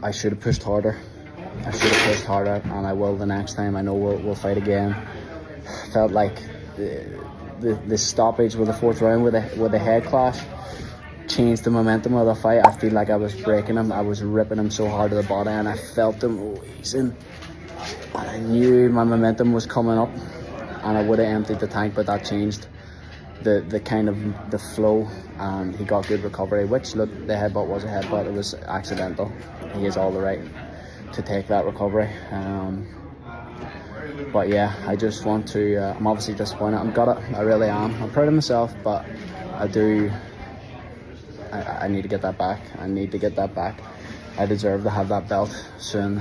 I should have pushed harder. And I will the next time. I know we'll fight again. Felt like the stoppage with the fourth round with the head clash changed the momentum of the fight. I feel like I was breaking him. I was ripping him so hard to the body, and I felt him wheezing. And I knew my momentum was coming up, and I would have emptied the tank, but that changed the kind of the flow, and he got good recovery. Which, look, the headbutt was a headbutt. It was accidental. He has all the right to take that recovery. But yeah, I just want to. I'm obviously disappointed. I'm gutted. I really am. I'm proud of myself, but I need to get that back. I deserve to have that belt soon.